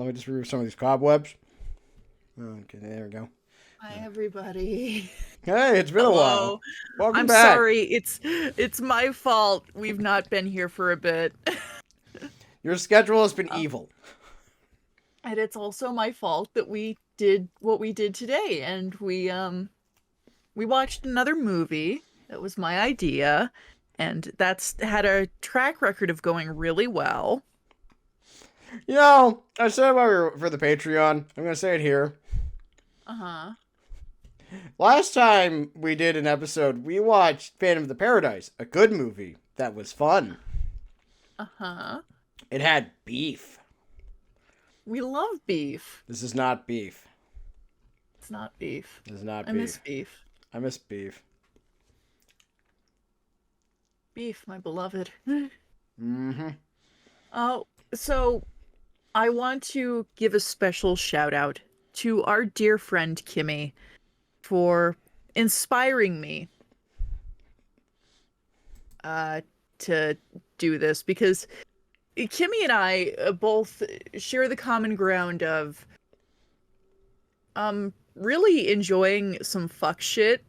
Let me just remove some of these cobwebs. Okay, there we go. Hi, everybody. Hey, it's been a while. Welcome I'm back. sorry. It's my fault. We've not been here for a bit. Your schedule has been evil. And it's also my fault that we did what we did today, and we watched another movie. That was my idea, and that's had a track record of going really well. You know, I said about for the Patreon. I'm gonna say it here. Uh-huh. Last time we did an episode, we watched Phantom of the Paradise, a good movie that was fun. Uh-huh. It had beef. We love beef. This is not beef. It's not beef. This is not beef. I miss beef. I miss beef. Beef, my beloved. Mm-hmm. Oh, so I want to give a special shout out to our dear friend Kimmy for inspiring me to do this, because Kimmy and I both share the common ground of really enjoying some fuck shit.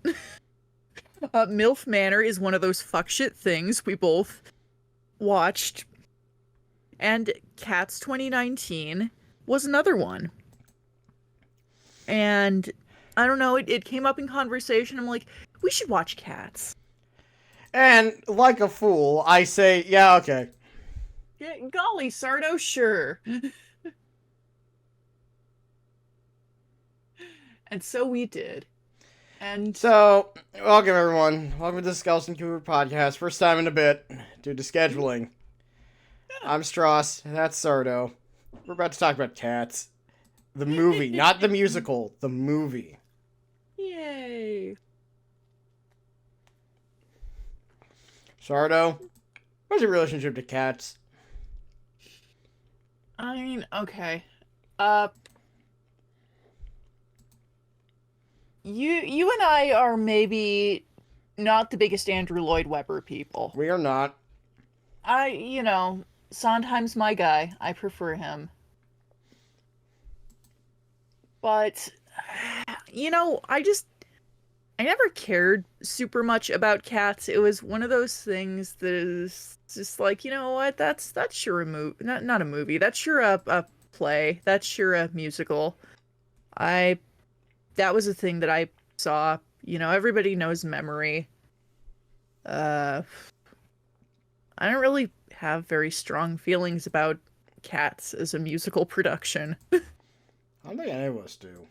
MILF Manor is one of those fuck shit things we both watched. And Cats 2019 was another one. And I don't know, it came up in conversation. I'm like, we should watch Cats. And like a fool, I say, yeah, okay. Yeah, golly, Sardo, sure. And so we did. And so, welcome everyone. Welcome to the Skelebros and Sardo podcast. First time in a bit, due to scheduling. I'm Stross, that's Sardo. We're about to talk about Cats. The movie, not the musical, the movie. Yay. Sardo, what's your relationship to cats? I mean, okay. You and I are maybe not the biggest Andrew Lloyd Webber people. We are not. Sondheim's my guy. I prefer him. But, I never cared super much about Cats. It was one of those things that is just like, you know what, that's sure a movie, not a movie, that's sure a play, that's sure a musical. That was a thing that I saw. Everybody knows Memory. I don't really have very strong feelings about Cats as a musical production. I don't think any of us do.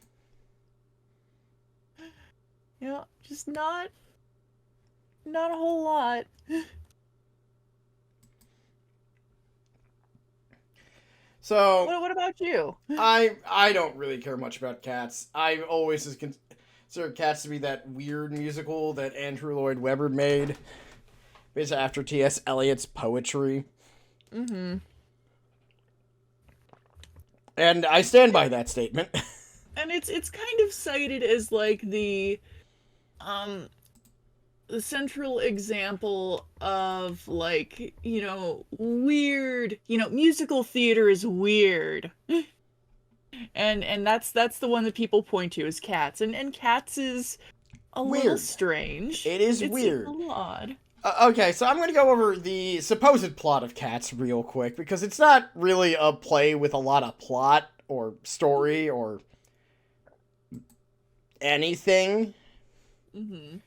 Just not a whole lot. So what about you? I don't really care much about Cats. I always considered Cats to be that weird musical that Andrew Lloyd Webber made, based after T.S. Eliot's poetry. Mm-hmm. And I stand by that statement. And it's kind of cited as like the central example of, like, weird, musical theater is weird. And that's the one that people point to as Cats. And Cats is a weird. Little strange. It's weird. A little odd. Okay, so I'm going to go over the supposed plot of Cats real quick, because it's not really a play with a lot of plot or story or anything. Mm-hmm.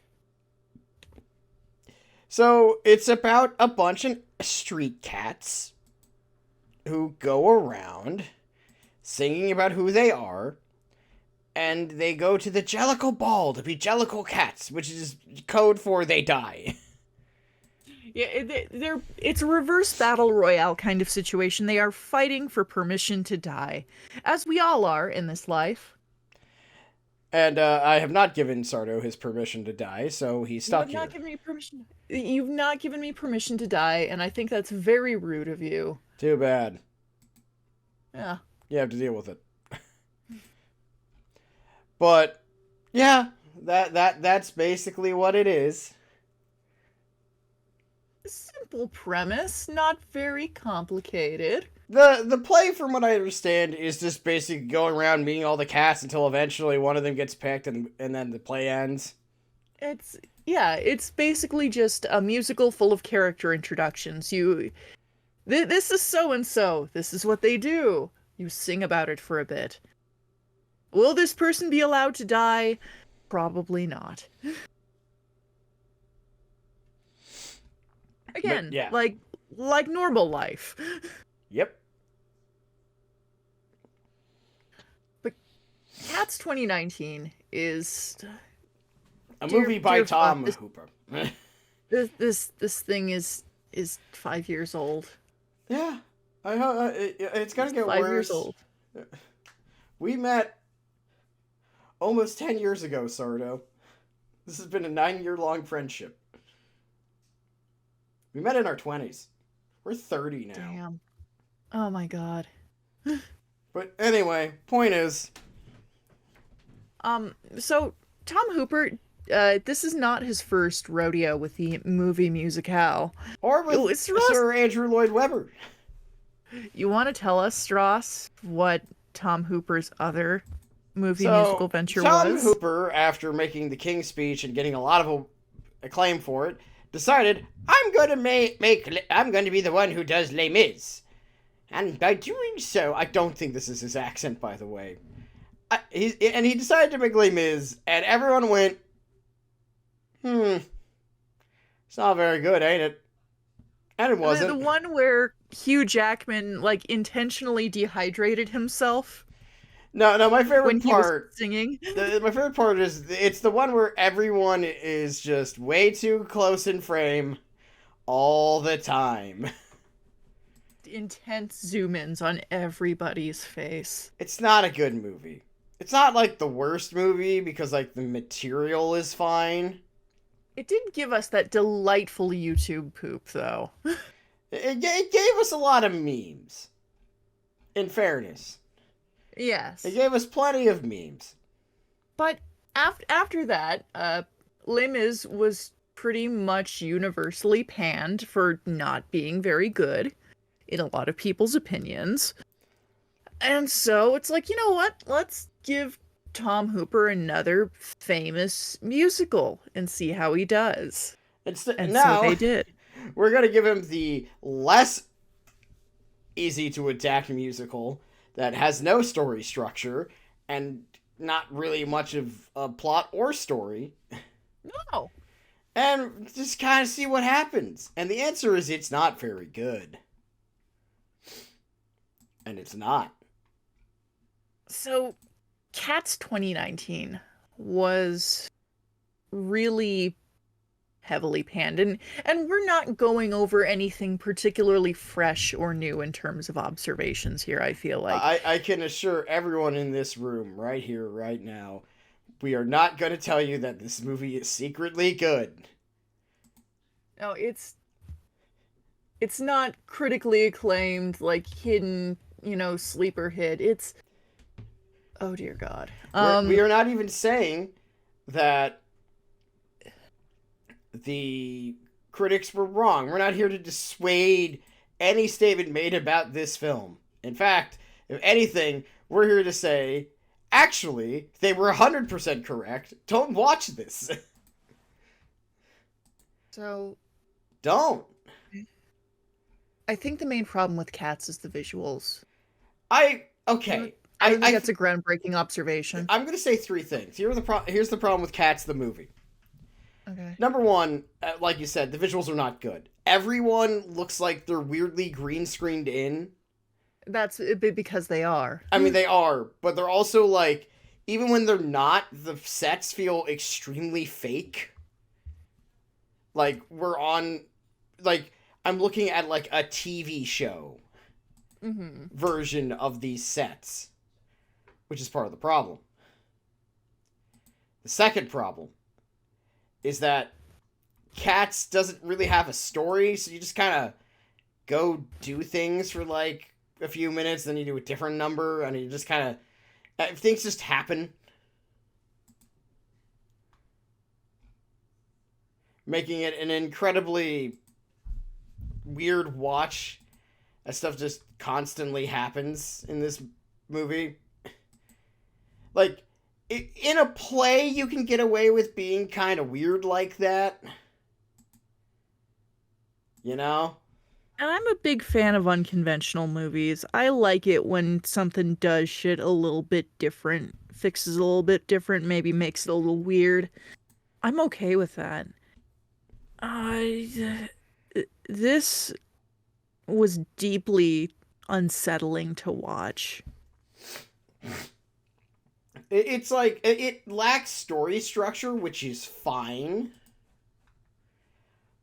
So, it's about a bunch of street cats who go around singing about who they are, and they go to the Jellicle Ball to be Jellicle Cats, which is code for they die. Yeah, it's a reverse battle royale kind of situation. They are fighting for permission to die, as we all are in this life. And I have not given Sardo his permission to die, so he's stuck here. You've not given me permission to die, and I think that's very rude of you. Too bad. Yeah. You have to deal with it. But yeah, that's basically what it is. Simple premise, not very complicated. The play, from what I understand, is just basically going around meeting all the cats until eventually one of them gets picked, and then the play ends. It's basically just a musical full of character introductions. This is so and so. This is what they do. You sing about it for a bit. Will this person be allowed to die? Probably not. Again, But, yeah. like normal life. Yep. But Cats 2019 is A movie by Tom this, Hooper. this thing is 5 years old. Yeah. It's gonna get 5 worse. years old. We met almost 10 years ago, Sardo. This has been a 9-year-long friendship. We met in our 20s. We're 30 now. Damn. Oh my god. But anyway, point is... So, Tom Hooper, this is not his first rodeo with the movie musicale. Or with Sir Andrew Lloyd Webber. You want to tell us, Stross, what Tom Hooper's other movie musical venture was? Tom Hooper, after making the King's Speech and getting a lot of acclaim for it, decided, I'm going to be the one who does Les Mis. And by doing so, I don't think this is his accent, by the way. He decided to make Les Mis, and everyone went, it's not very good, ain't it? And it wasn't. The one where Hugh Jackman, intentionally dehydrated himself. No, my favorite when part... he was singing. My favorite part is, it's the one where everyone is just way too close in frame all the time. Intense zoom-ins on everybody's face. It's not a good movie. It's not, the worst movie, because, the material is fine. It did give us that delightful YouTube poop, though. It gave us a lot of memes. In fairness. Yes. It gave us plenty of memes. But after that, Les Mis was pretty much universally panned for not being very good, in a lot of people's opinions. And so it's you know what? Let's give Tom Hooper another famous musical and see how he does. And now, so they did. We're going to give him the less easy to adapt musical that has no story structure and not really much of a plot or story. No. And just kind of see what happens. And the answer is it's not very good. And it's not. So, Cats 2019 was really heavily panned, and we're not going over anything particularly fresh or new in terms of observations here, I feel like. I can assure everyone in this room, right here, right now, we are not going to tell you that this movie is secretly good. No, it's not critically acclaimed, hidden, sleeper hit. It's... Oh, dear God. We are not even saying that the critics were wrong. We're not here to dissuade any statement made about this film. In fact, if anything, we're here to say, actually, they were 100% correct. Don't watch this. So... Don't. I think the main problem with Cats is the visuals. Okay. I think that's a groundbreaking observation. I'm going to say 3 things. Here's the problem with Cats, the movie. Okay. Number 1, like you said, the visuals are not good. Everyone looks like they're weirdly green screened in. That's because they are. I mean, they are, but they're also even when they're not, the sets feel extremely fake. We're on, I'm looking at a TV show version of these sets, which is part of the problem. The second problem is that Cats doesn't really have a story, so you just kind of go do things for a few minutes, then you do a different number, and you just kind of... things just happen. Making it an incredibly weird watch as stuff just constantly happens in this movie. Like, in a play, you can get away with being kind of weird like that. You know? And I'm a big fan of unconventional movies. I like it when something does shit a little bit different, fixes a little bit different, maybe makes it a little weird. I'm okay with that. I this was deeply unsettling to watch. It's like, it lacks story structure, which is fine.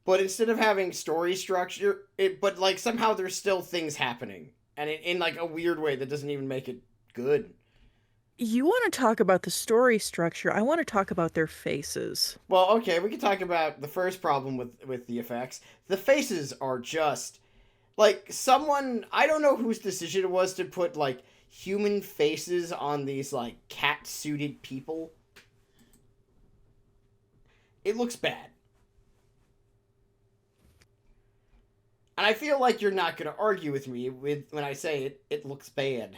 But instead of having story structure, but like somehow there's still things happening. And in like a weird way that doesn't even make it good. You want to talk about the story structure? I want to talk about their faces. Well, okay, we can talk about the first problem with the effects. The faces are just like someone, I don't know whose decision it was to put like human faces on these like cat suited people. It looks bad. And I feel like you're not going to argue with me when I say it looks bad.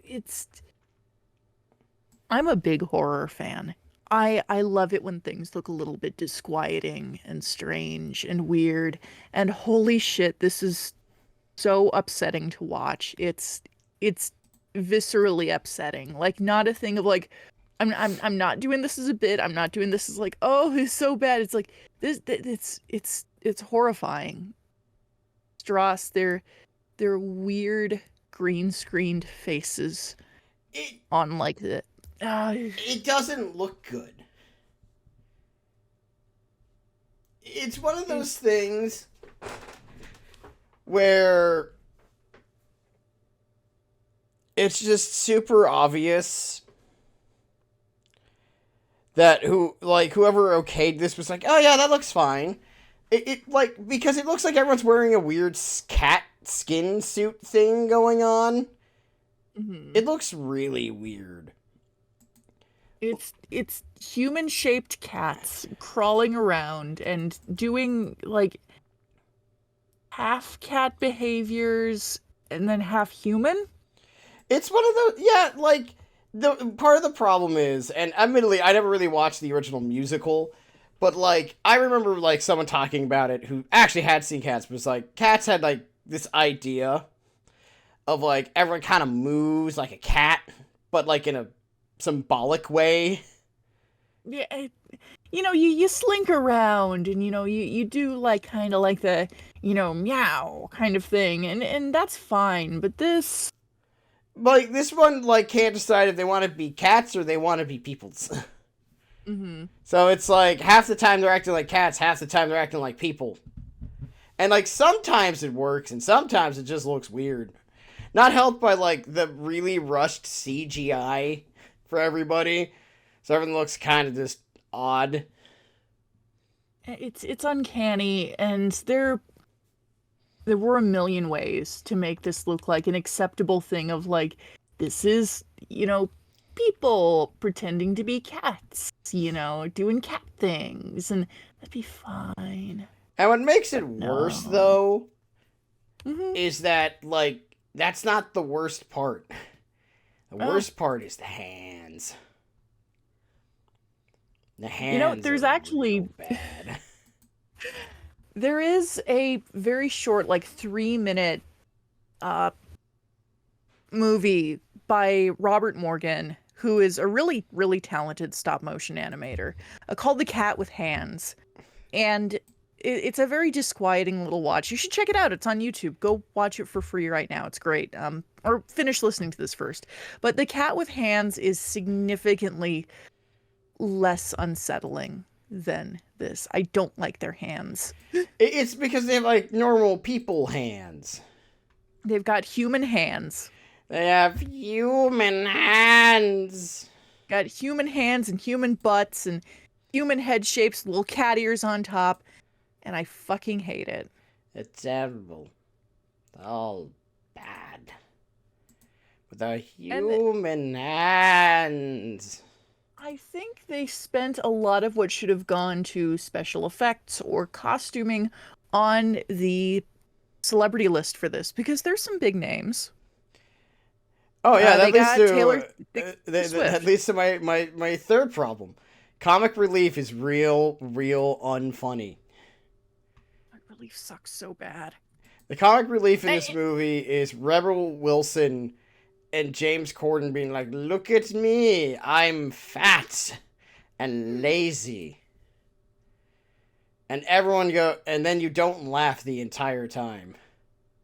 It's I'm a big horror fan. I love it when things look a little bit disquieting and strange and weird. And holy shit, this is so upsetting to watch. It's viscerally upsetting. Like not a thing of like I'm not doing this as a bit. I'm not doing this as like, oh, it's so bad. It's like it's horrifying. Stross, they're weird green screened faces It on like the it doesn't look good. It's one of those things where it's just super obvious that whoever okayed this was like, oh yeah, that looks fine. It like, because it looks like everyone's wearing a weird cat skin suit thing going on. mhm. It looks really weird. It's human shaped cats crawling around and doing like half cat behaviors and then half human. It's one of those, yeah, like, the part of the problem is, and admittedly, I never really watched the original musical, but, like, I remember, like, someone talking about it who actually had seen Cats, but was like, Cats had, like, this idea of, like, everyone kind of moves like a cat, but, like, in a symbolic way. Yeah, you slink around and you do like kind of like the meow kind of thing and that's fine. But this Like, this one, like, can't decide if they want to be cats or they want to be peoples. mm-hmm. So it's like, half the time they're acting like cats, half the time they're acting like people. And, like, sometimes it works, and sometimes it just looks weird. Not helped by, like, the really rushed CGI for everybody. So everything looks kind of just odd. It's uncanny, and there were a million ways to make this look like an acceptable thing of like this is people pretending to be cats, doing cat things, and that'd be fine. And what makes it No. worse, though, Mm-hmm. is that, like, that's not the worst part. The worst part is the hands. The hands there's are actually real bad. there is a very short, like 3-minute movie by Robert Morgan, who is a really, really talented stop motion animator, called The Cat with Hands. And it's a very disquieting little watch. You should check it out. It's on YouTube. Go watch it for free right now. It's great. Or finish listening to this first. But The Cat with Hands is significantly less unsettling than this. I don't like their hands. It's because they have, like, normal people hands. They've got human hands. They have human hands. Got human hands and human butts and human head shapes, little cat ears on top. And I fucking hate it. It's terrible. All bad. With the human hands. I think they spent a lot of what should have gone to special effects or costuming on the celebrity list for this because there's some big names. Oh yeah, They that leads got to Taylor that Swift. leads to my third problem. Comic relief is real unfunny. That relief sucks so bad. The comic relief in this I, movie is Rebel Wilson and James Corden being like, "Look at me, I'm fat and lazy," and everyone go, and then you don't laugh the entire time.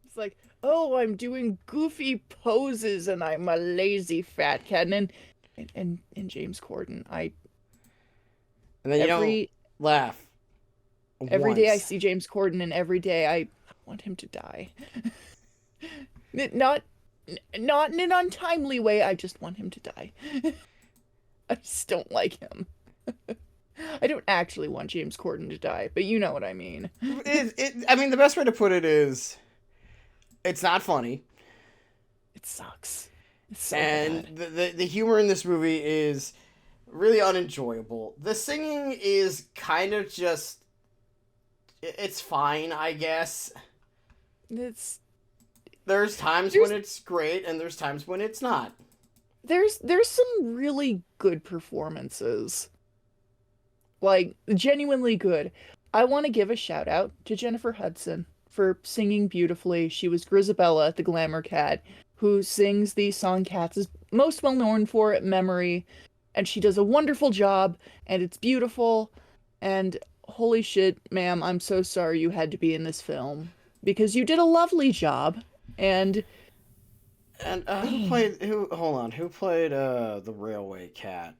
it's like, oh, I'm doing goofy poses and I'm a lazy fat cat. And James Corden, I And then you don't every laugh every day I once. see James Corden and every day I want him to die. Not not in an untimely way, I just want him to die. I just don't like him. I don't actually want James Corden to die, but you know what I mean. I mean, the best way to put it is, it's not funny, It sucks. It's so and bad. the humor in this movie is really unenjoyable. The singing is kind of just, it's fine, I guess. It's There's times there's when it's great, and there's times when it's not. there's some really good performances. Like genuinely good. I want to give a shout out to Jennifer Hudson for singing beautifully. She was Grisabella, the glamour cat, who sings the song Cats is most well known for, Memory, and she does a wonderful job and it's beautiful and holy shit, ma'am, I'm so sorry you had to be in this film because you did a lovely job and And who played who? Hold on, who played the railway cat?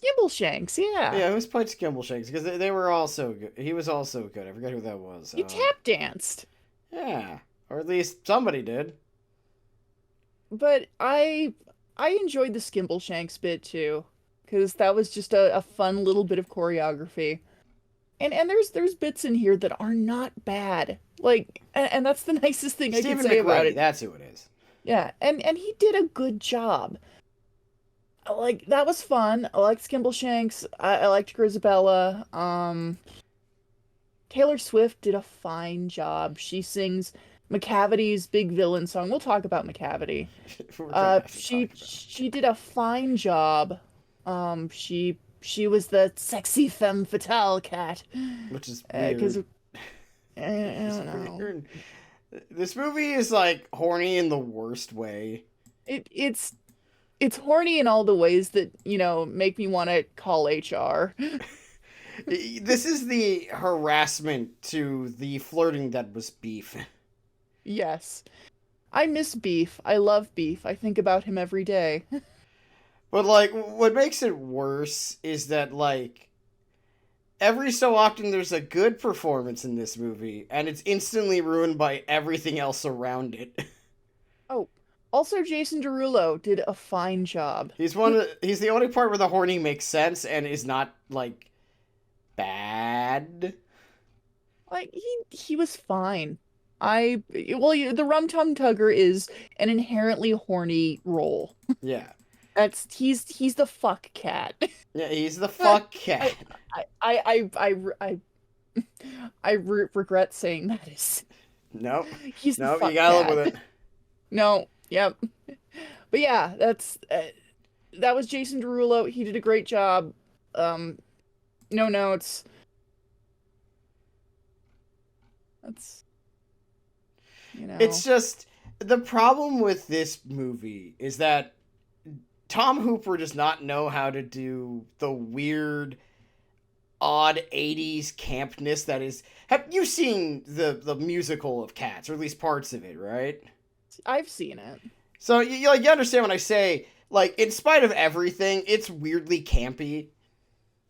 Gimbleshanks, yeah. Yeah, who's played Skimbleshanks? Because they were also good. He was also good. I forget who that was. You tap danced. Yeah, or at least somebody did. But I enjoyed the Skimbleshanks bit too, because that was just a fun little bit of choreography. And there's bits in here that are not bad. Like and that's the nicest thing I can Stephen say about McRae, it. that's who it is. Yeah, and he did a good job. Like that was fun. I liked Skimbleshanks. I liked Grisabella. Taylor Swift did a fine job. She sings McCavity's big villain song. We'll talk about McCavity. We're gonna have to She talk about she did a fine job. She was the sexy femme fatale cat. it, which is Because weird. I It's don't know. weird. This movie is like horny in the worst way. It's horny in all the ways that, make me want to call HR. This is the harassment to the flirting that was beef. Yes. I miss Beef. I love Beef. I think about him every day. But like, what makes it worse is that like every so often there's a good performance in this movie, and it's instantly ruined by everything else around it. Oh, also Jason Derulo did a fine job. He's the only part where the horny makes sense and is not like bad. Like he was fine. The Rum Tum Tugger is an inherently horny role. Yeah. He's the fuck cat. Yeah, he's the fuck cat. I regret saying that is Nope. he's the Nope, fuck you gotta cat. live with it. No, yep. But yeah, that was Jason Derulo. He did a great job. No notes. That's It's just the problem with this movie is that Tom Hooper does not know how to do the weird, odd 80s campness that is. Have you seen the musical of Cats, or at least parts of it, right? I've seen it. So you understand when I say, like, in spite of everything, it's weirdly campy.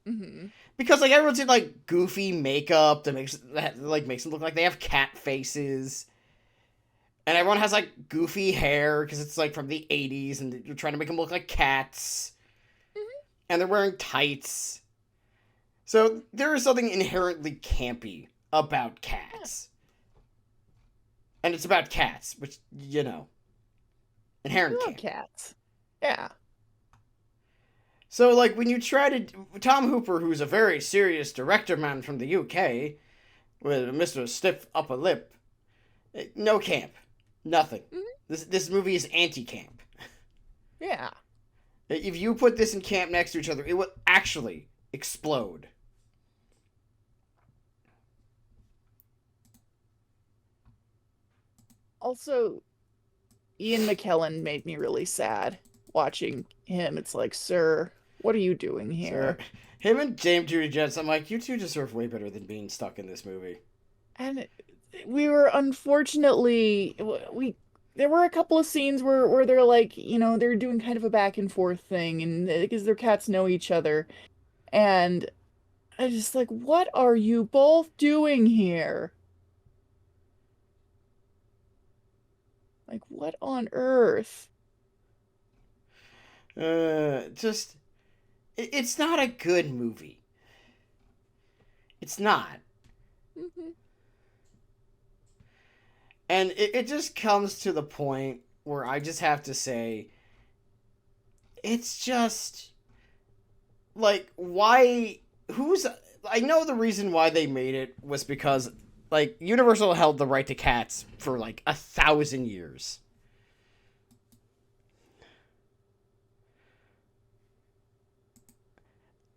Hmm. Because like everyone's in like goofy makeup that makes them look like they have cat faces. And everyone has like goofy hair because it's like from the 80s and you're trying to make them look like cats. Hmm. And they're wearing tights. So there is something inherently campy about cats. And it's about cats, which, inherent I love camp. cats. Yeah. So, like, when you try to... Tom Hooper, who's a very serious director man from the UK, with Mr. Stiff Upper Lip, No camp. Nothing. Mhm. This movie is anti-camp. Yeah. If you put this in camp next to each other, it will actually explode. Also, Ian McKellen made me really sad watching him. It's like, sir, what are you doing here? So, him and James Judy Jets, I'm like, you two deserve way better than being stuck in this movie. And we were unfortunately there were a couple of scenes where they're like, they're doing kind of a back and forth thing, and because their cats know each other, and I just like, what are you both doing here? Like, what on earth? Just, it's not a good movie. It's not. Mhm. And it just comes to the point where I just have to say, it's just, like, why, I know the reason why they made it was because, like, Universal held the right to cats for, like, 1,000 years.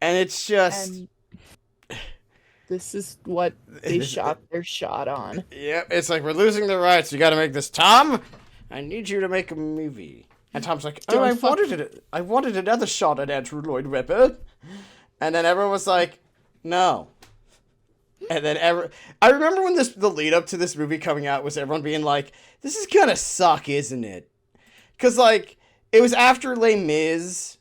And it's just... And this is what they shot their shot on. Yep, it's like, we're losing the rights. You gotta make this. Tom, I need you to make a movie. And Tom's like, oh, I wanted another shot at Andrew Lloyd Webber. And then everyone was like, no. And then I remember when the lead up to this movie coming out was everyone being like, this is gonna suck, isn't it? Because, like, it was after Les Mis,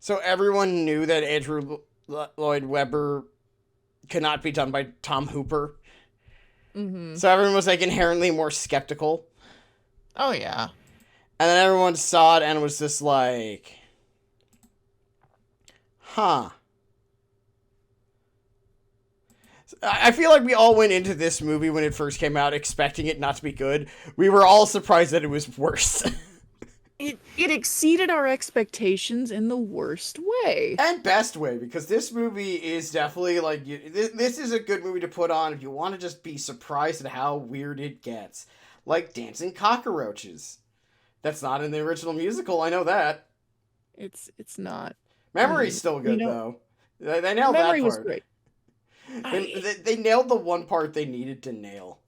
so everyone knew that Andrew Lloyd Webber could not be done by Tom Hooper. Mm-hmm. So everyone was, like, inherently more skeptical. Oh, yeah. And then everyone saw it and was just like, huh. I feel like we all went into this movie when it first came out expecting it not to be good. We were all surprised that it was worse. It exceeded our expectations in the worst way. And best way, because this movie is definitely, like, this is a good movie to put on if you want to just be surprised at how weird it gets. Like dancing cockroaches. That's not in the original musical, I know that. It's not. Memory's still good, though. They nailed that part. Memory was great. They nailed the one part they needed to nail.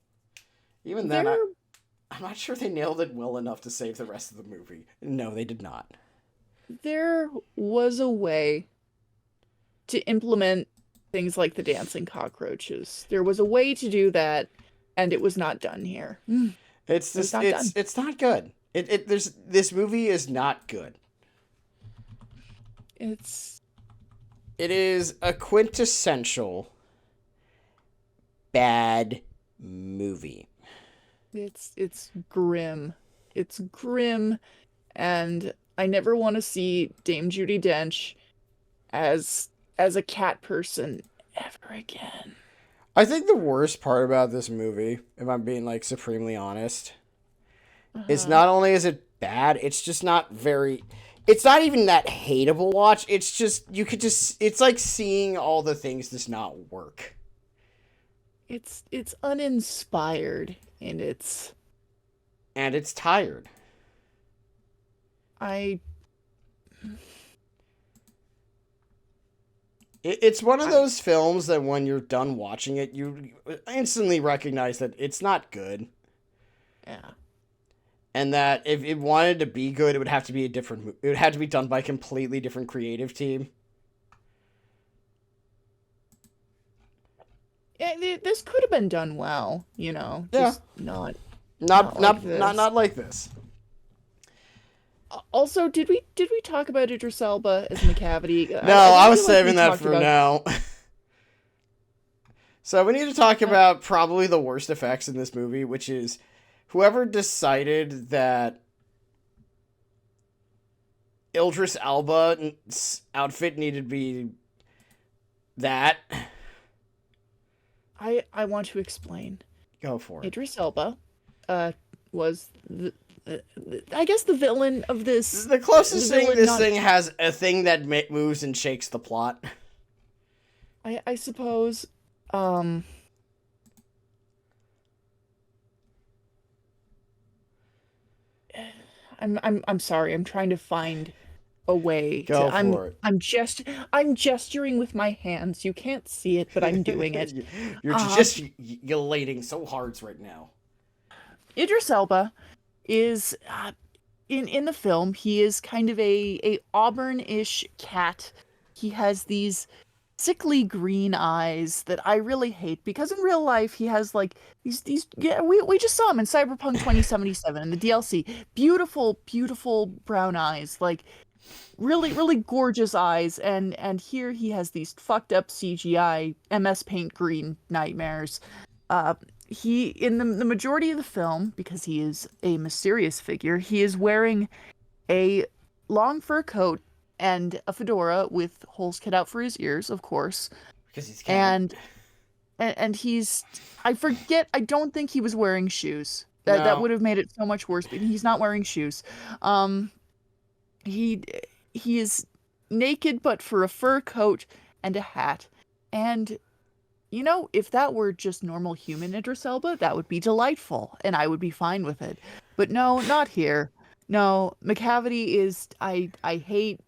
Even then, I'm not sure they nailed it well enough to save the rest of the movie. No, they did not. There was a way to implement things like the dancing cockroaches. There was a way to do that, and it was not done here. It's just it's not good. This movie is not good. It is a quintessential bad movie. It's grim. It's grim, and I never want to see Dame Judi Dench as a cat person ever again. I think the worst part about this movie, if I'm being, like, supremely honest, is not only is it bad, it's just not very... It's not even that hateable watch. It's just, it's like seeing all the things just not work. It's uninspired, and it's tired. It's one of those films that when you're done watching it, you instantly recognize that it's not good. Yeah. And that if it wanted to be good, it would have to be it would have to be done by a completely different creative team. Yeah, this could have been done well, Yeah. just not like this. Also, did we talk about Idris Elba as McCavity? No, I was saving that for now. So we need to talk about probably the worst effects in this movie, which is whoever decided that Idris Elba's outfit needed to be that. I want to explain. Go for it. Idris Elba was I guess the villain of this. The closest thing this thing has a thing that moves and shakes the plot. I suppose. I'm sorry. I'm trying to find a way to. Go for it. I'm gesturing with my hands. You can't see it, but I'm doing it. You're Uh, gesticulating so hard right now. Idris Elba is in the film. He is kind of a auburn-ish cat. He has these sickly green eyes that I really hate because in real life he has like these yeah, we just saw him in Cyberpunk 2077 in the DLC. Beautiful brown eyes, like really gorgeous eyes, and here he has these fucked up CGI MS Paint green nightmares. Uh he in the majority of the film, because he is a mysterious figure, he is wearing a long fur coat and a fedora with holes cut out for his ears, of course. Because he's cat. And he's I don't think he was wearing shoes. That No. would have made it so much worse, but he's not wearing shoes. Um he he is naked but for a fur coat and a hat. And you know, if that were just normal human Idris Elba, that would be delightful and I would be fine with it. But no, not here. No, McCavity is I hate.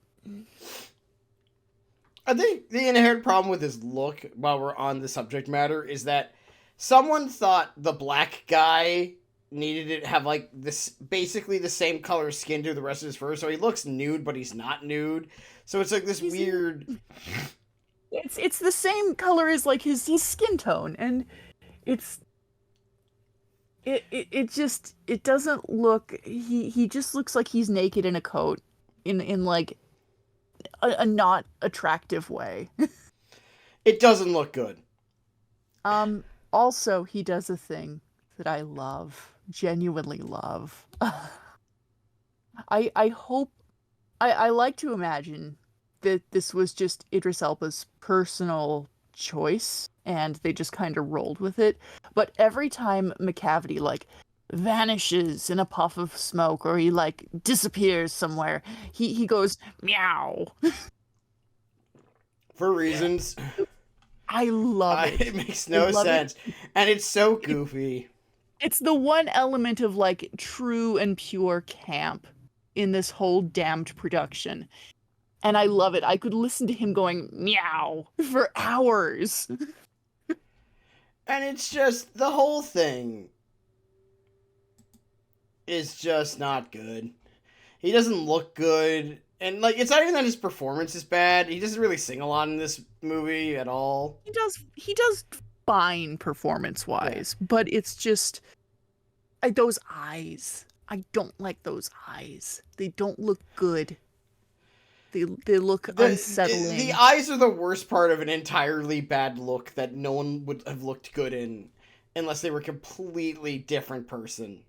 I think the inherent problem with his look, while we're on the subject matter, is that someone thought the black guy needed to have like this basically the same color skin to the rest of his fur, so he looks nude, but he's not nude. So it's like this He's weird. it's the same color as like his skin tone, and it's it just it doesn't look. He just looks like he's naked in a coat in like a not attractive way. It doesn't look good. Also he does a thing that I love, genuinely love. I hope I like to imagine that this was just Idris Elba's personal choice and they just kind of rolled with it. But every time McCavity like vanishes in a puff of smoke or he like disappears somewhere, he goes meow. For reasons I love it. it makes no sense. And it's so goofy. It's the one element of like true and pure camp in this whole damned production. And I love it. I could listen to him going meow for hours. And it's just the whole thing is just not good. He doesn't look good. And like it's not even that his performance is bad. He doesn't really sing a lot in this movie at all. He does fine performance wise, but it's just those eyes. I don't like those eyes. They don't look good. They look unsettling. The eyes are the worst part of an entirely bad look that no one would have looked good in unless they were a completely different person.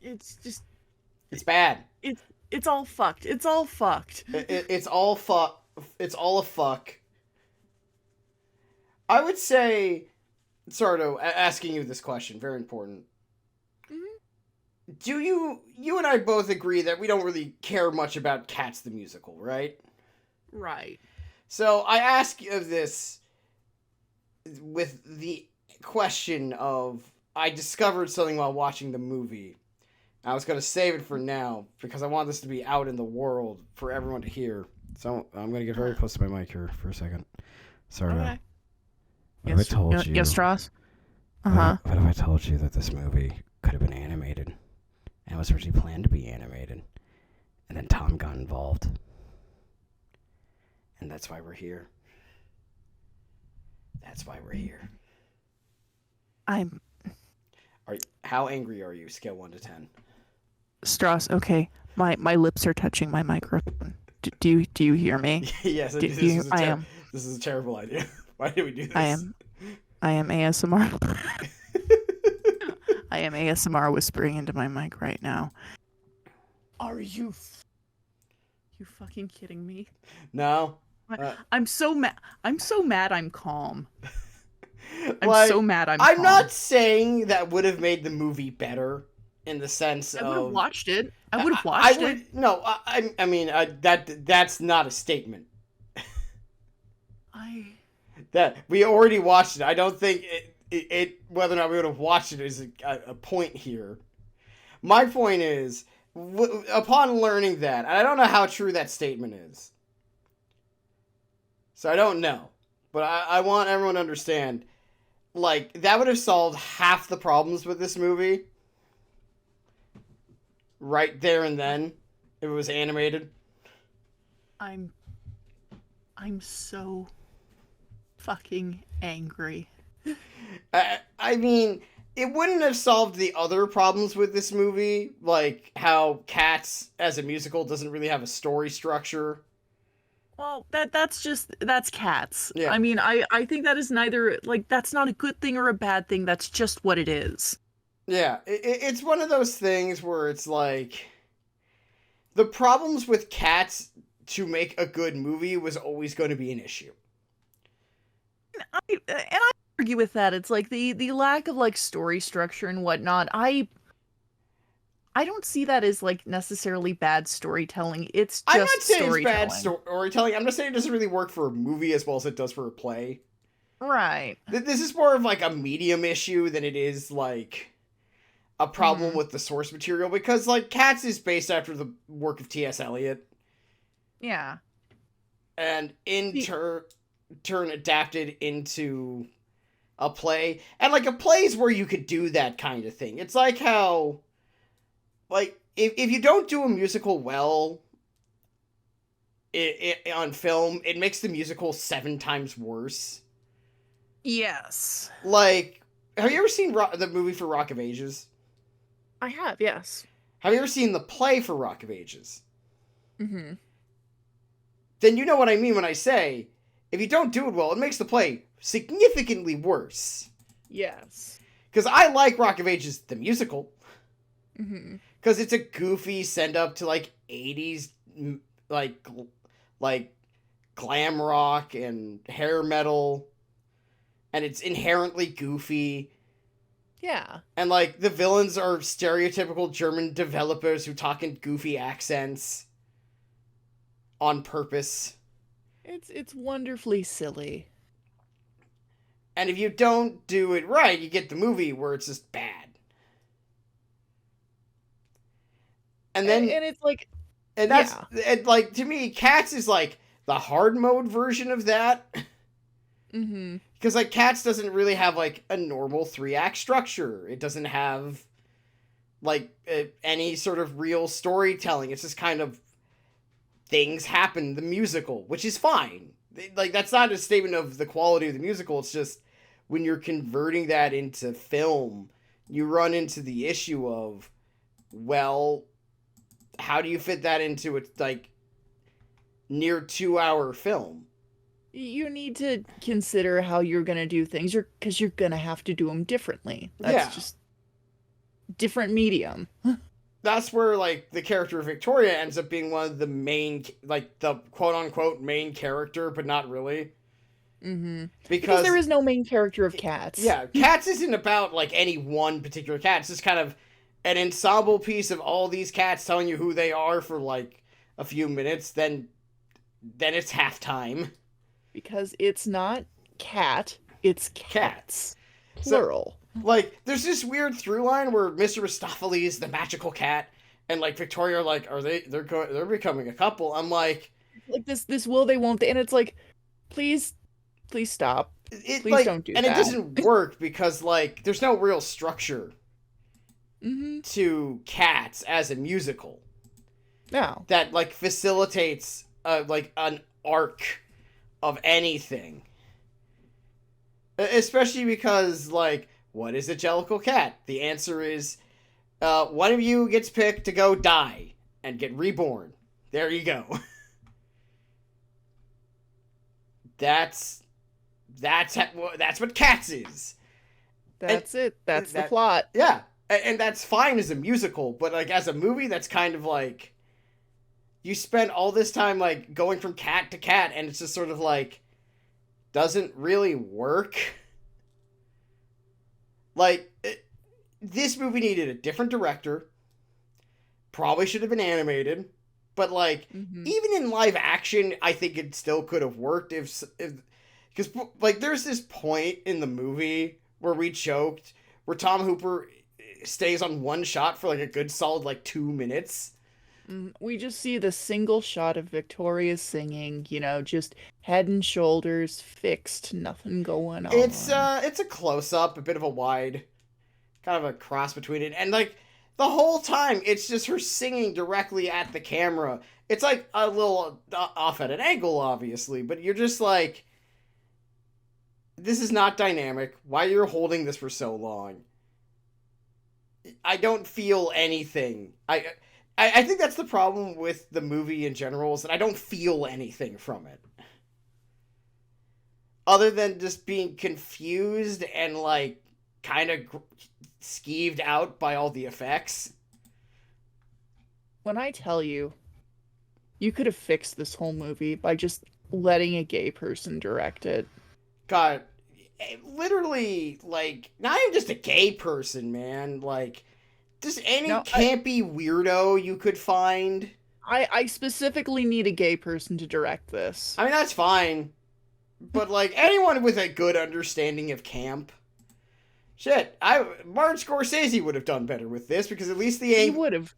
It's just It's bad. it's all fucked. It's all fucked. It's all fuck. It's all a fuck. I would say, Sardo, asking you this question, very important. Do you and I both agree that we don't really care much about Cats the musical, right? Right. So I ask you this with the question of, I discovered something while watching the movie. I was going to save it for now because I want this to be out in the world for everyone to hear. So I'm going to get very close to my mic here for a second. Sardo. Okay. What if I told you? Yes, Stross? Uh-huh. What if I told you that this movie could have been animated? And it was originally planned to be animated. And then Tom got involved. And that's why we're here. That's why we're here. How angry are you? Scale 1 to 10. Strauss, okay. My lips are touching my microphone. Do you hear me? Yes, this is a terrible idea. Why did we do this? I am ASMR. I am ASMR whispering into my mic right now. Are you fucking kidding me? No. I'm so mad. I'm so mad I'm calm. Like, so mad I'm I'm calm. not saying that would have made the movie better in the sense I of... would have watched it. I would have watched it. No, I mean, that's not a statement. That we already watched it. I don't think it whether or not we would have watched it is a point here. My point is, upon learning that, I don't know how true that statement is. So I don't know. But I want everyone to understand, like, that would have solved half the problems with this movie. Right there and then. If it was animated. I'm so fucking angry. I mean, it wouldn't have solved the other problems with this movie, like how Cats as a musical doesn't really have a story structure. Well, that's Cats. Yeah. I mean, I think that is neither, like, that's not a good thing or a bad thing. That's just what it is. Yeah, it's one of those things where it's like the problems with Cats to make a good movie was always going to be an issue. I argue with that. It's like the lack of like story structure and whatnot. I don't see that as like necessarily bad storytelling. It's just I'm not saying it's storytelling. bad storytelling. I'm just saying it doesn't really work for a movie as well as it does for a play. Right. This is more of like a medium issue than it is like a problem with the source material, because like Cats is based after the work of T.S. Eliot. Yeah. And in turn adapted into a play. And like a play is where you could do that kind of thing. It's like how, like, if you don't do a musical well on film, it makes the musical 7 times worse. Yes. Like, have you ever seen the movie for Rock of Ages? I have, yes. Have you ever seen the play for Rock of Ages? Mm-hmm. Then you know what I mean when I say, if you don't do it well, it makes the play significantly worse. Yes. Because I like Rock of Ages, the musical. Mm-hmm. Because it's a goofy send-up to, like, 80s, like glam rock and hair metal. And it's inherently goofy. Yeah. And, like, the villains are stereotypical German developers who talk in goofy accents. On purpose. It's wonderfully silly. And if you don't do it right, you get the movie where it's just bad. And then... And it's like... And that's... Yeah. And, like, to me, Cats is, like, the hard mode version of that. Mm-hmm. Because, like, Cats doesn't really have, like, a normal 3-act structure. It doesn't have, like, any sort of real storytelling. It's just kind of things happen, the musical, which is fine. Like, that's not a statement of the quality of the musical. It's just when you're converting that into film, you run into the issue of, well, how do you fit that into a, like, near 2-hour film? You need to consider how you're going to do things, because you're going to have to do them differently. That's just different medium. That's where, like, the character of Victoria ends up being one of the main, like, the quote-unquote main character, but not really. Mm-hmm. Because there is no main character of Cats. Yeah, Cats isn't about, like, any one particular cat. It's just kind of an ensemble piece of all these cats telling you who they are for, like, a few minutes, then it's halftime. Because it's not cat, it's cats. Plural. So, like, there's this weird through line where Mr. Mistopheles, the magical cat, and, like, Victoria are like, they're becoming a couple. I'm like this will they won't they, and it's like, please stop. Please like, don't do that. And it doesn't work because, like, there's no real structure to Cats as a musical. No. That, like, facilitates like an arc of anything. Especially because, like, what is a Jellicle cat? The answer is, one of you gets picked to go die and get reborn. There you go. That's what Cats is. That's it. That's the plot. Yeah. And that's fine as a musical, but, like, as a movie, that's kind of like, you spend all this time, like, going from cat to cat, and it's just sort of like, doesn't really work. Like, this movie needed a different director. Probably should have been animated. But, like, even in live action, I think it still could have worked if because, like, there's this point in the movie where we choked, where Tom Hooper stays on one shot for like a good solid like 2 minutes. We just see the single shot of Victoria singing, you know, just head and shoulders fixed, nothing going on. It's a close up, a bit of a wide, kind of a cross between it, and like the whole time it's just her singing directly at the camera. It's like a little off at an angle, obviously, but you're just like, this is not dynamic. Why you're holding this for so long? I don't feel anything. I think that's the problem with the movie in general, is that I don't feel anything from it. Other than just being confused and, like, kind of skeeved out by all the effects. When I tell you, you could have fixed this whole movie by just letting a gay person direct it. God, literally, like, not even just a gay person, man. Like, just any campy weirdo you could find. I specifically need a gay person to direct this. I mean, that's fine. But, like, anyone with a good understanding of camp. Shit, Martin Scorsese would have done better with this, because at least he would have.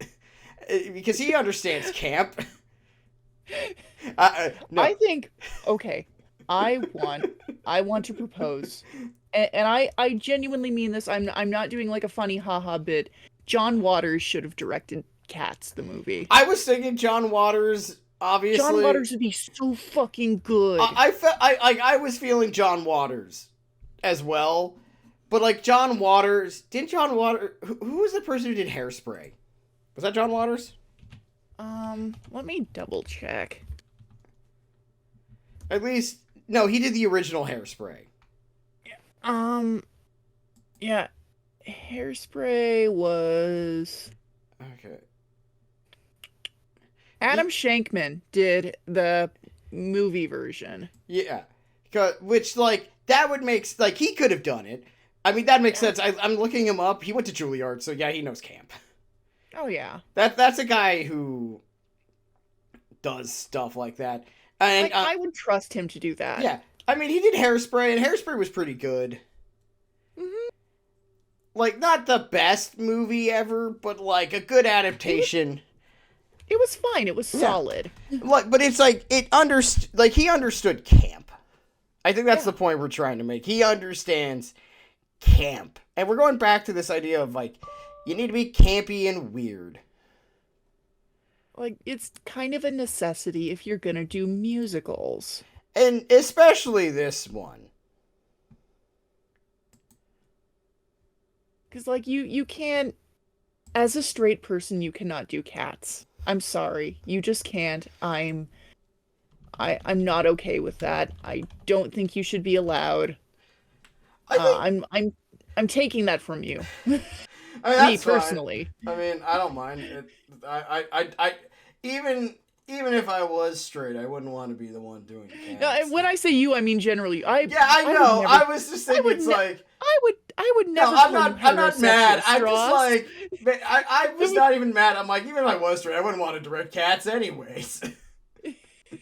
Because he understands camp. No. I think, okay, I want to propose, and I genuinely mean this. I'm not doing like a funny haha bit. John Waters should have directed Cats, the movie. I was thinking John Waters. Obviously, John Waters would be so fucking good. I was feeling John Waters as well, but like John Waters, didn't John Waters? Who was the person who did Hairspray? Was that John Waters? Let me double check. At least, no, he did the original Hairspray. Yeah, Hairspray was... Okay. Adam Shankman did the movie version. Yeah. Which, like, that would make... Like, he could have done it. I mean, that makes sense. I'm looking him up. He went to Juilliard, so yeah, he knows camp. Oh, yeah. That's a guy who does stuff like that. And like, I would trust him to do that. Yeah. I mean, he did Hairspray, and Hairspray was pretty good. Mm-hmm. Like, not the best movie ever, but, like, a good adaptation. It was fine. It was solid. Like, but it's like, he understood camp. I think that's the point we're trying to make. He understands camp. And we're going back to this idea of, like, you need to be campy and weird. Like, it's kind of a necessity if you're gonna do musicals. And especially this one. Because, like, you can't... As a straight person, you cannot do Cats. I'm sorry. You just can't. I'm not okay with that. I don't think you should be allowed. I'm taking that from you. I mean, me personally. Fine. I mean, I don't mind. Even if I was straight, I wouldn't want to be the one doing Cats. No, when I say you, I mean generally. I know. I was just thinking, it's like I would never. No, I'm not mad. I'm just like, I was not even mad. I'm like, even if I was straight, I wouldn't want to direct Cats anyways.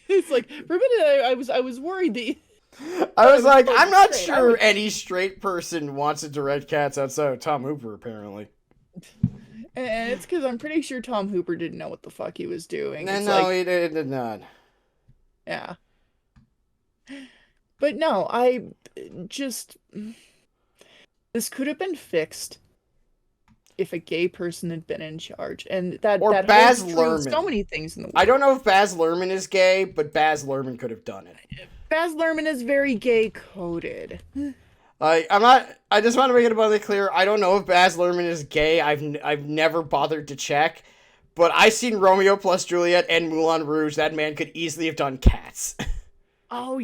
It's like, for a minute, I was worried that. I was like, I'm not sure any straight person wants to direct Cats outside of Tom Hooper, apparently. And it's because I'm pretty sure Tom Hooper didn't know what the fuck he was doing. No, he did not. Yeah. But no, I just... This could have been fixed if a gay person had been in charge. And that Baz holds true Luhrmann. with so many things in the world. I don't know if Baz Luhrmann is gay, but Baz Luhrmann could have done it. Baz Luhrmann is very gay-coded. I just want to make it abundantly clear, I don't know if Baz Luhrmann is gay. I've never bothered to check. But I seen Romeo plus Juliet and Moulin Rouge. That man could easily have done Cats. Oh,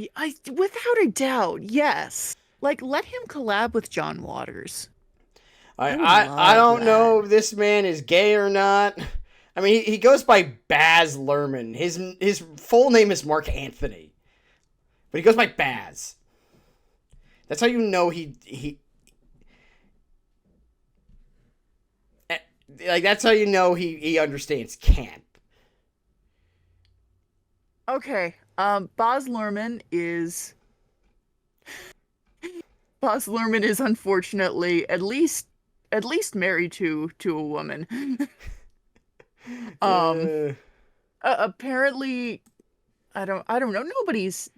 without a doubt, yes. Like, let him collab with John Waters. I don't know if this man is gay or not. I mean, he goes by Baz Luhrmann. His full name is Mark Anthony. But he goes by Baz. That's how you know that's how you know he understands camp. Okay. Baz Luhrmann is unfortunately at least at least married to a woman. Um, Uh, apparently, I don't know. Nobody's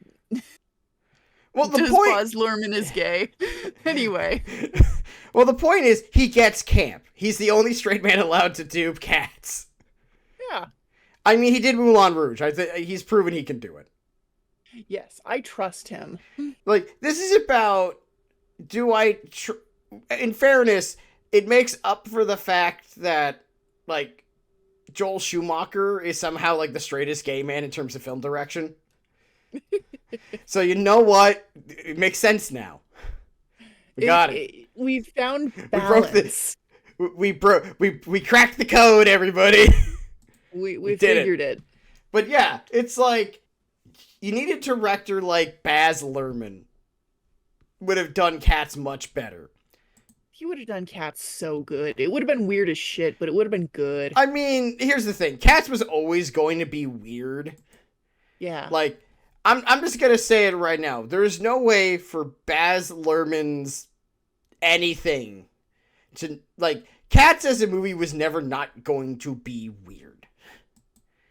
well, the does point. Baz Luhrmann is gay. Anyway, Well, the point is he gets camp. He's the only straight man allowed to do cats. yeah, I mean, he did Moulin Rouge. He's proven he can do it. yes, I trust him. Like, this is about, in fairness, it makes up for the fact that, like, Joel Schumacher is somehow, like, the straightest gay man in terms of film direction. So, you know what? It makes sense now. We got it. We've found We broke balance. we cracked the code, everybody. We did figured it. But yeah, it's like, you need a director like Baz Luhrmann would have done Cats much better. He would have done Cats so good. It would have been weird as shit, but it would have been good. I mean, here's the thing. Cats was always going to be weird. Yeah. Like, I'm just gonna say it right now. There's no way for Baz Luhrmann's anything to, like, Cats as a movie was never not going to be weird.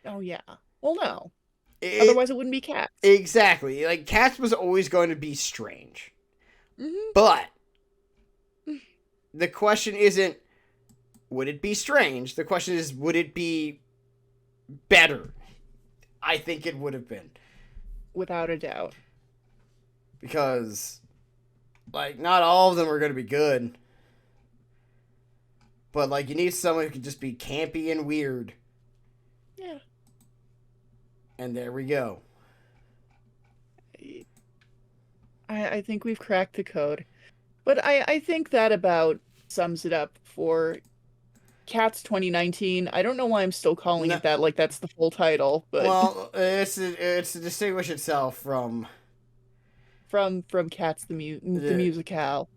Oh yeah. Well, no. Otherwise, it wouldn't be Cats. Exactly. Like, Cats was always going to be strange. Mm-hmm. But the question isn't, would it be strange? The question is, would it be better? I think it would have been. Without a doubt. Because, like, not all of them are going to be good. But, like, you need someone who can just be campy and weird. Yeah. And there we go. I think we've cracked the code. But I think that about sums it up for Cats 2019. I don't know why I'm still calling it that, like that's the full title, but well, it's to distinguish itself from Cats the musicale.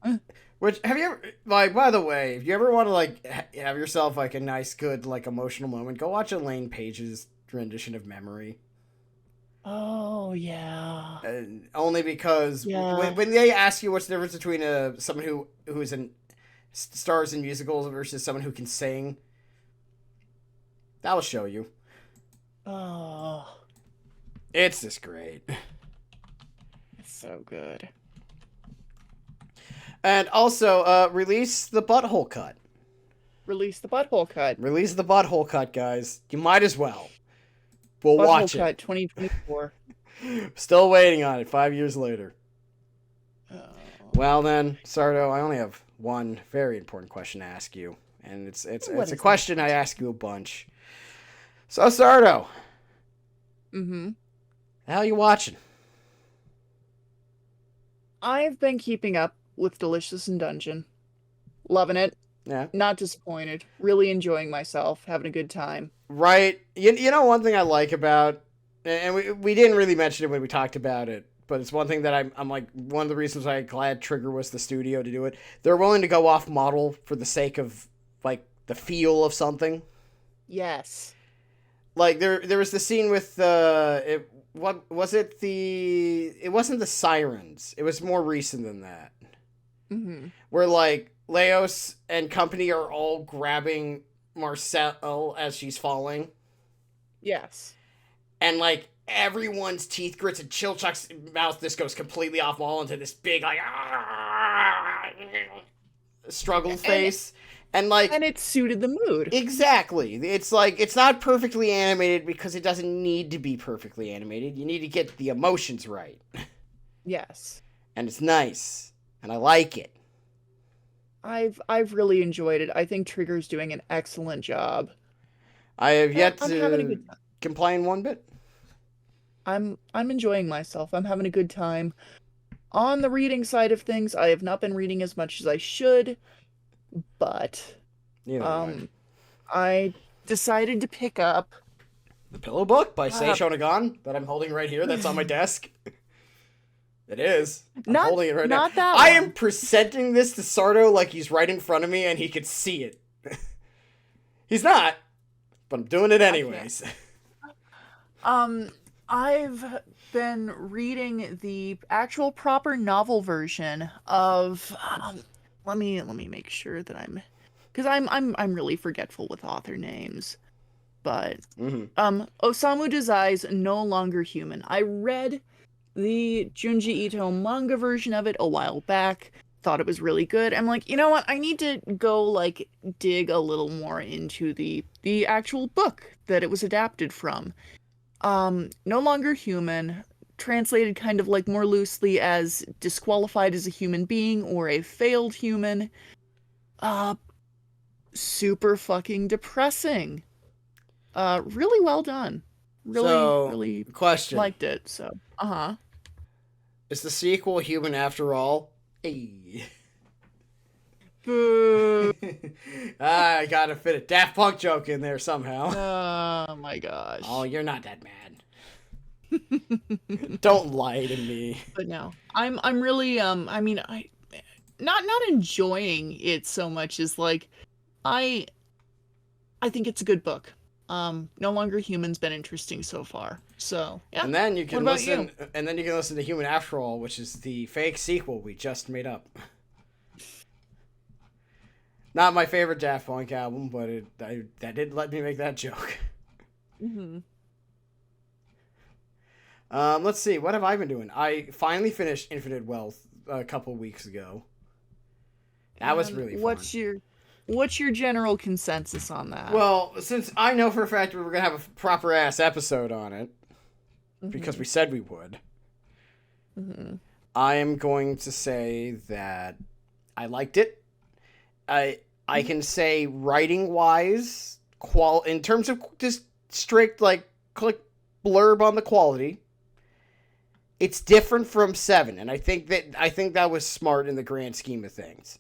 Which, have you ever, like, by the way, if you ever want to, like, have yourself, like, a nice, good, like, emotional moment, go watch Elaine Page's rendition of Memory. Oh yeah. Only because when they ask you what's the difference between someone who is stars in musicals versus someone who can sing, that'll show you. Oh, it's just great. It's so good. And also, release the butthole cut. Release the butthole cut. Release the butthole cut, guys. You might as well. We'll butthole watch cut it. 2024. Still waiting on it 5 years later. Oh. Well then, Sardo, I only have one very important question to ask you. And it's a question I ask you a bunch. So, Sardo. Mm-hmm. The hell you watching? I've been keeping up with Delicious in Dungeon. Loving it. Yeah. Not disappointed. Really enjoying myself. Having a good time. Right. You know one thing I like about, and we didn't really mention it when we talked about it, but it's one thing that I'm like, one of the reasons I'm glad Trigger was the studio to do it. They're willing to go off model for the sake of, like, the feel of something. Yes. Like, there was the scene with what was it? It wasn't the sirens. It was more recent than that. Mm-hmm. Where, like, Leos and company are all grabbing Marcel as she's falling. Yes. And, like, everyone's teeth grits and Chilchuck's mouth just goes completely off wall into this big, like, struggle face. And it suited the mood. Exactly. It's like, it's not perfectly animated because it doesn't need to be perfectly animated. You need to get the emotions right. Yes. And it's nice. And I like it. I've really enjoyed it. I think Trigger's doing an excellent job. I have yet I'm having a good to time. complain one bit. I'm enjoying myself. I'm having a good time. On the reading side of things, I have not been reading as much as I should, but I decided to pick up The Pillow Book by Sei Shonagon that I'm holding right here. That's on my desk. It is. I'm holding it right now. Not that I one. am presenting this to Sardo like he's right in front of me and he could see it. He's not, but I'm doing it anyways. I've been reading the proper novel version of let me make sure that I'm because I'm really forgetful with author names. But Mm-hmm. Osamu Dazai's No Longer Human. I read the Junji Ito manga version of it a while back. Thought it was really good. I'm like, you know what? I need to go like dig a little more into the actual book that it was adapted from. No Longer Human, translated kind of like more loosely as disqualified as a human being or a failed human. Uh, Super fucking depressing. Really well done. Really, So, really question. liked it. So, uh-huh. Is the sequel human after all? Hey. Boo. I gotta fit a Daft Punk joke in there somehow. Oh my Oh, gosh. you're not that mad. Don't lie to me. But no, I'm really I mean I not enjoying it so much as like I I think it's a good book. No Longer Human's been interesting so far. So yeah. And then you What can about you? listen. And then you can listen to Human After All, which is the fake sequel we just made up. Not my favorite Daft Punk album, but that did let me make that joke. Mm-hmm. Let's see. What have I been doing? I finally finished Infinite Wealth a couple weeks ago. That was And really fun. what's your general consensus on that? Well, since I know for a fact we were gonna have a proper ass episode on it because we said we would, I am going to say that I liked it. I can say writing wise, in terms of just strict like click blurb on the quality, it's different from 7, and I think that was smart in the grand scheme of things.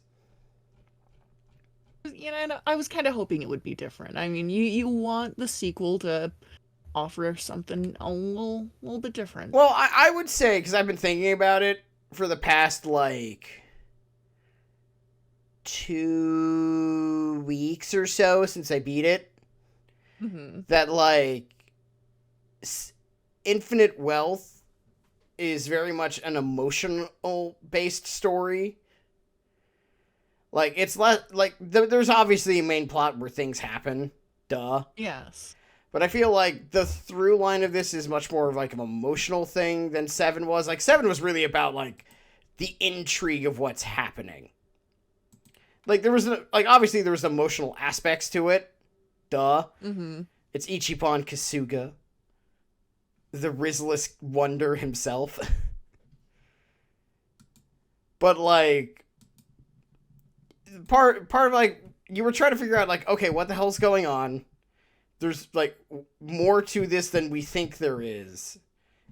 You know, and I was kind of hoping it would be different. I mean, you want the sequel to offer something a little bit different. Well, I would say, because I've been thinking about it for the past like 2 weeks or so since I beat it, that like Infinite Wealth is very much an emotional based story. Like it's less like there's obviously a main plot where things happen, duh. Yes. But I feel like the through line of this is much more of like an emotional thing than 7 was. Like 7 was really about like the intrigue of what's happening. Like there was obviously there was emotional aspects to it, duh. It's Ichiban Kasuga, the Rizless wonder himself. But like part of like you were trying to figure out like, okay, what the hell's going on? There's like more to this than we think there is.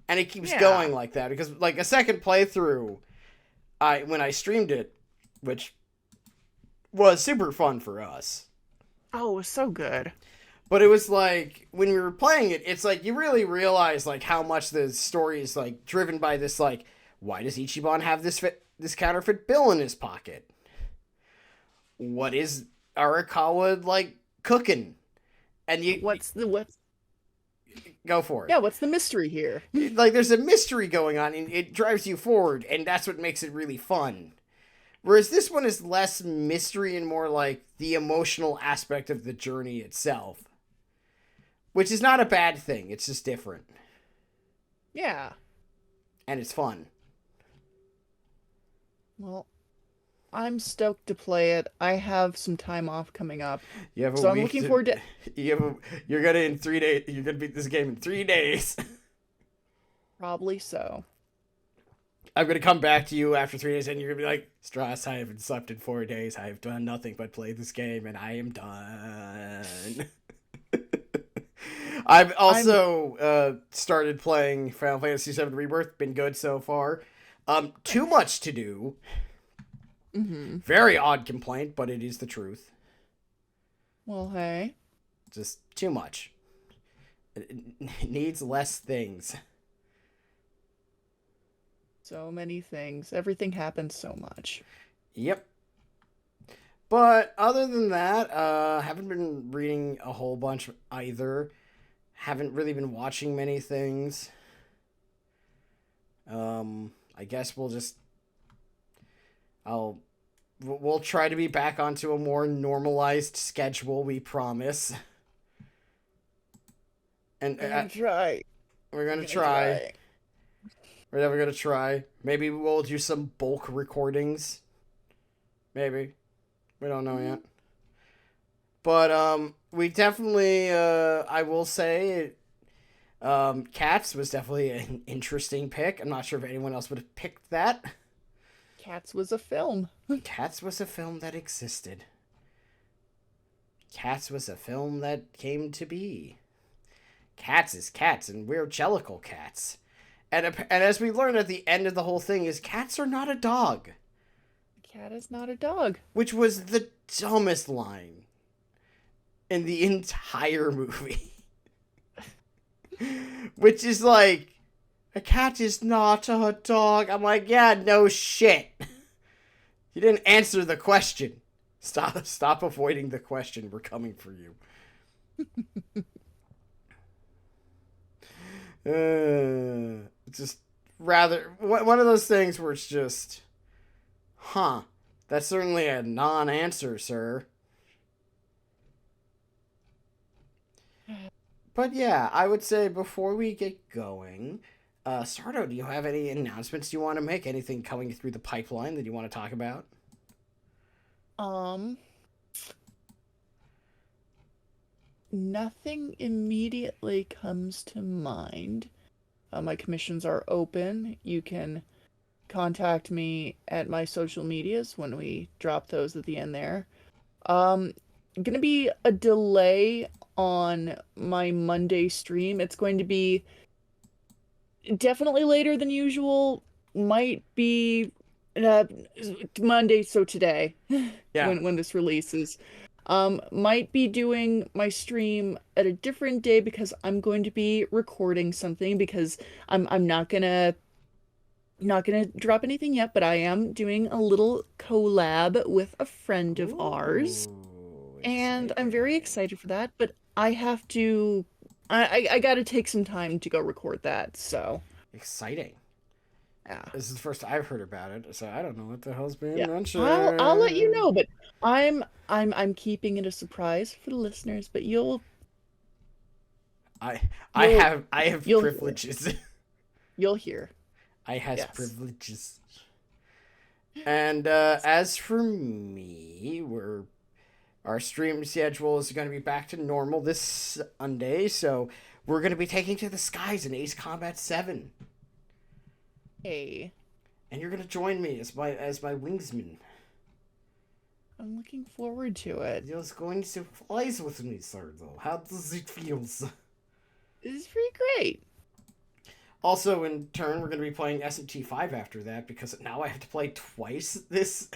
And it keeps going like that because like a second playthrough when I streamed it, which was super fun for us. Oh, it was so good. But it was like when we were playing it, it's like you really realize like how much the story is like driven by this like, why does Ichiban have this counterfeit bill in his pocket? What is Arakawa like cooking? And What's go for it. Yeah, what's the mystery here? Like there's a mystery going on and it drives you forward, and that's what makes it really fun. Whereas this one is less mystery and more like the emotional aspect of the journey itself. Which is not a bad thing, it's just different. Yeah. And it's fun. Well, I'm stoked to play it. I have some time off coming up. You have so I'm looking forward to you're gonna in 3 days you're gonna beat this game in 3 days. Probably so. I'm gonna come back to you after 3 days and you're gonna be like, Stross, I haven't slept in 4 days. I have done nothing but play this game and I am done. I've also started playing Final Fantasy VII Rebirth. Been good so far. Too much to do. Very odd complaint, but it is the truth. Well, hey. Just too much. It needs less things. So many things. Everything happens so much. Yep. But other than that, haven't been reading a whole bunch either. Haven't really been watching many things. I guess I'll we'll try to be back onto a more normalized schedule, we promise. And We're gonna try. we're gonna try. We're never gonna try. Maybe we'll do some bulk recordings. Maybe. We don't know yet. But we definitely I will say Cats was definitely an interesting pick. I'm not sure if anyone else would have picked that. Cats was a film. Cats was a film that existed. Cats was a film that came to be. Cats is cats, and we're Jellicle cats. And as we learned at the end of the whole thing is cats are not a dog. Cat is not a dog. Which was the dumbest line in the entire movie. Which is like, a cat is not a dog. I'm like, yeah, no shit. You didn't answer the question. Stop avoiding the question. We're coming for you. Just rather one of those things where it's just, that's certainly a non-answer, sir. But yeah, I would say before we get going, Sardo, do you have any announcements you want to make? Anything coming through the pipeline that you want to talk about? Nothing immediately comes to mind. My commissions are open. You can contact me at my social medias when we drop those at the end there. Gonna be a delay on my Monday stream. It's going to be definitely later than usual. Might be Monday, so today. Yeah. when this releases. Might be doing my stream at a different day because I'm going to be recording something because I'm not gonna drop anything yet, but I am doing a little collab with a friend of ours. And I'm very excited for that, but I have to I gotta take some time to go record that, so exciting. yeah. This is the first I've heard about it, so I don't know what the hell's being Yeah. mentioned. I'll let you know, but I'm keeping it a surprise for the listeners, but I have privileges. You'll hear. I has privileges. And as for me, our stream schedule is going to be back to normal this Sunday, so we're going to be taking to the skies in Ace Combat 7. Hey. And you're going to join me as my wingsman. I'm looking forward to it. You're going to fly with me, Sardo. How does it feel? This is pretty great. Also, in turn, we're going to be playing SMT5 after that, because now I have to play twice this.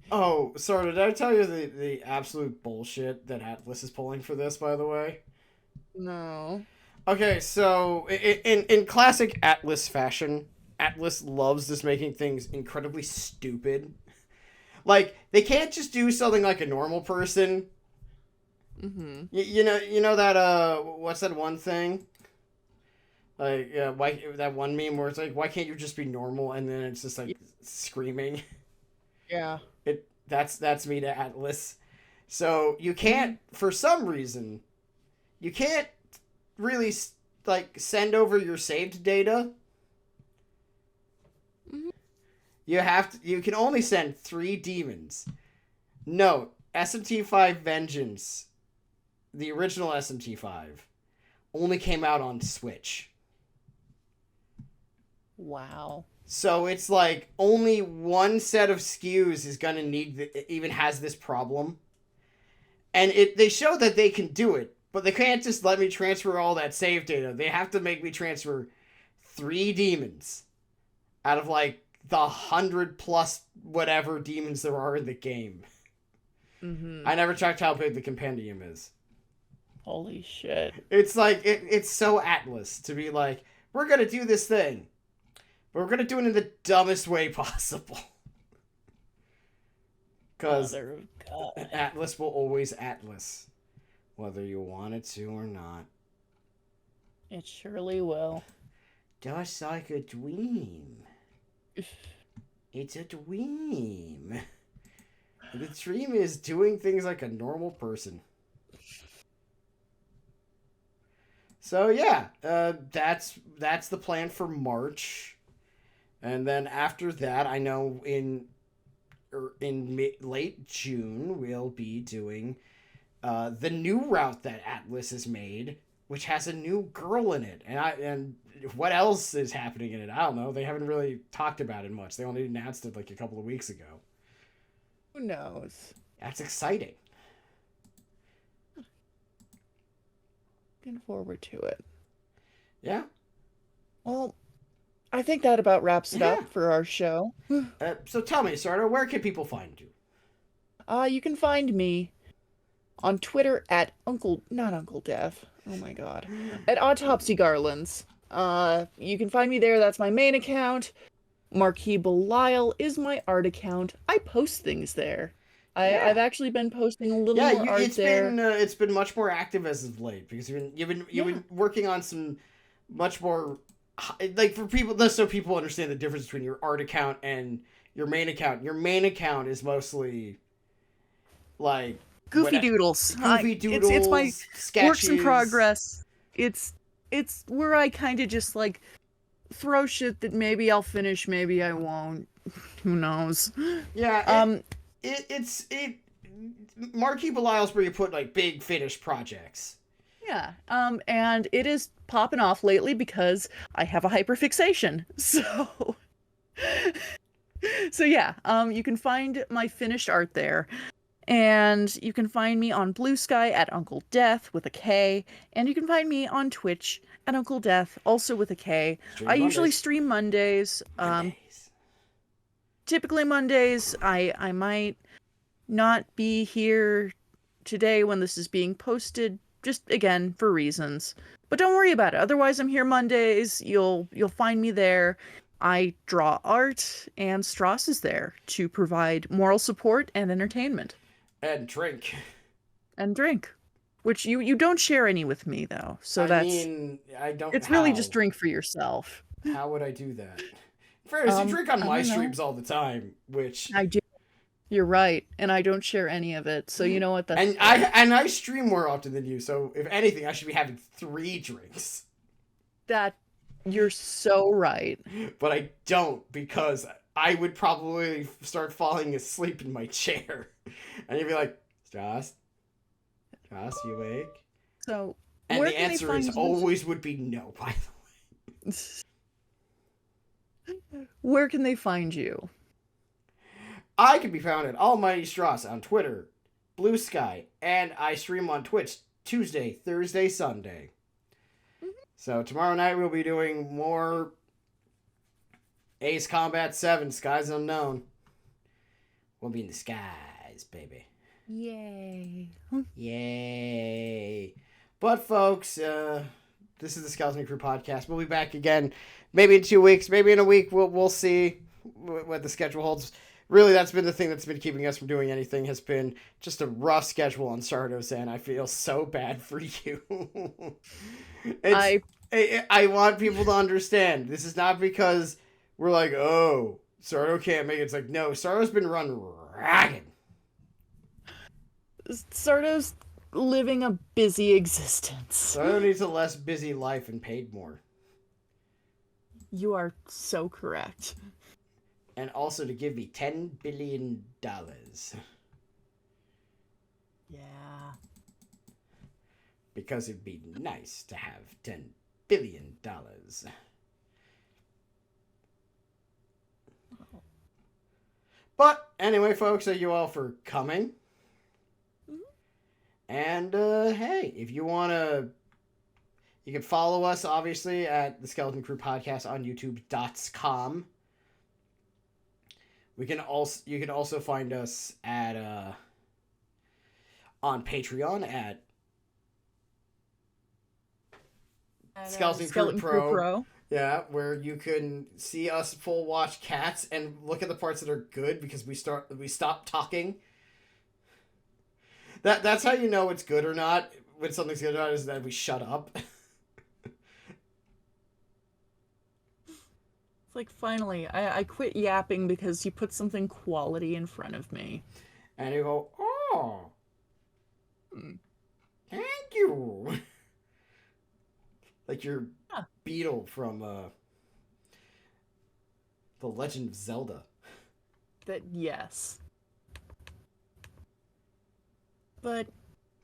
Oh, sorry, did I tell you the absolute bullshit that Atlas is pulling for this, by the way? No. Okay, so, in classic Atlas fashion, Atlas loves just making things incredibly stupid. Like, they can't just do something like a normal person. Mm-hmm. You know that, what's that one thing? Like, why that one meme where it's like, why can't you just be normal? And then it's just like screaming. Yeah. That's me to Atlas. So you can't, for some reason, you can't really like send over your saved data. Mm-hmm. You can only send 3 demons. Note, SMT5 Vengeance, the original SMT5, only came out on Switch. Wow. So it's like only one set of SKUs is gonna even has this problem, and they show that they can do it, but they can't just let me transfer all that save data. They have to make me transfer 3 demons out of like the 100+ whatever demons there are in the game. Mm-hmm. I never checked how big the compendium is. Holy shit! It's like it's so Atlas to be like, we're gonna do this thing. We're going to do it in the dumbest way possible. Because Atlas will always Atlas. Whether you want it to or not. It surely will. Just like a dream. It's a dream. The dream is doing things like a normal person. So yeah, that's the plan for March, and then after that, I know in late June we'll be doing the new route that Atlas has made, which has a new girl in it, and what else is happening in it? I don't know. They haven't really talked about it much. They only announced it like a couple of weeks ago. Who knows? That's exciting. Looking forward to it. Yeah. Well, I think that about wraps it Yeah. up for our show. So tell me, Sardo, where can people find you? You can find me on Twitter at not Uncle Dev. Oh my god. At Autopsy Garlands. You can find me there. That's my main account. Marquis Belial is my art account. I post things there. Yeah. I've actually been posting a little more art there. It's been much more active as of late because you've been working on some much more like for people just so people understand the difference between your art account and your main account. Your main account is mostly like Goofy doodles. It's my sketches. Works in progress. It's where I kind of just like throw shit that maybe I'll finish, maybe I won't. Who knows? Yeah. Marquis Belial's where you put like big finished projects. Yeah. And it is popping off lately because I have a hyperfixation. So yeah. You can find my finished art there. And you can find me on Blue Sky at Uncle Death with a K. And you can find me on Twitch at Uncle Death, also with a K. I usually stream Mondays. Typically Mondays. I might not be here today when this is being posted, just again for reasons. But don't worry about it. Otherwise, I'm here Mondays. You'll find me there. I draw art, and Stross is there to provide moral support and entertainment. And drink. And drink. Which you don't share any with me, though. So I don't. It's really just drink for yourself. How would I do that? Fairness, you drink on my streams all the time, which I do. You're right, and I don't share any of it. So you know what? That's I stream more often than you. So if anything, I should be having 3 drinks. That you're so right. But I don't because I would probably start falling asleep in my chair, and you'd be like, Joss, you awake? So and the answer is always would be no. By the way, where can they find you? I can be found at Almighty Stross on Twitter, Blue Sky, and I stream on Twitch Tuesday, Thursday, Sunday. Mm-hmm. So tomorrow night we'll be doing more Ace Combat 7, Skies Unknown. We'll be in the skies, baby. Yay. Yay. But folks, this is the Skeleton Crew podcast. We'll be back again maybe in 2 weeks, maybe in a week. We'll see what the schedule holds. Really, that's been the thing that's been keeping us from doing anything, has been just a rough schedule on Sardo's end. I feel so bad for you. I want people to understand. This is not because we're like, oh, Sardo can't make it. It's like, no, Sardo's been run ragged. Sardo's living a busy existence. Sardo needs a less busy life and paid more. You are so correct. And also to give me $10 billion. Yeah. Because it'd be nice to have $10 billion. But anyway, folks, thank you all for coming. Mm-hmm. And hey, if you want to, you can follow us, obviously, at the Skeleton Crew Podcast on youtube.com. You can also find us at on Patreon at Skeleton Crew Pro. Yeah, where you can see us full watch Cats and look at the parts that are good because we stop talking. That's how you know it's good or not. When something's good or not is that we shut up. like finally, I quit yapping because you put something quality in front of me. And you go, oh, Hmm. thank you. Like your Yeah, beetle from The Legend of Zelda. that yes. But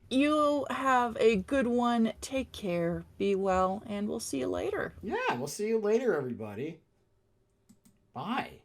you have a good one. Take care, be well, and we'll see you later. Yeah, we'll see you later, everybody. Bye.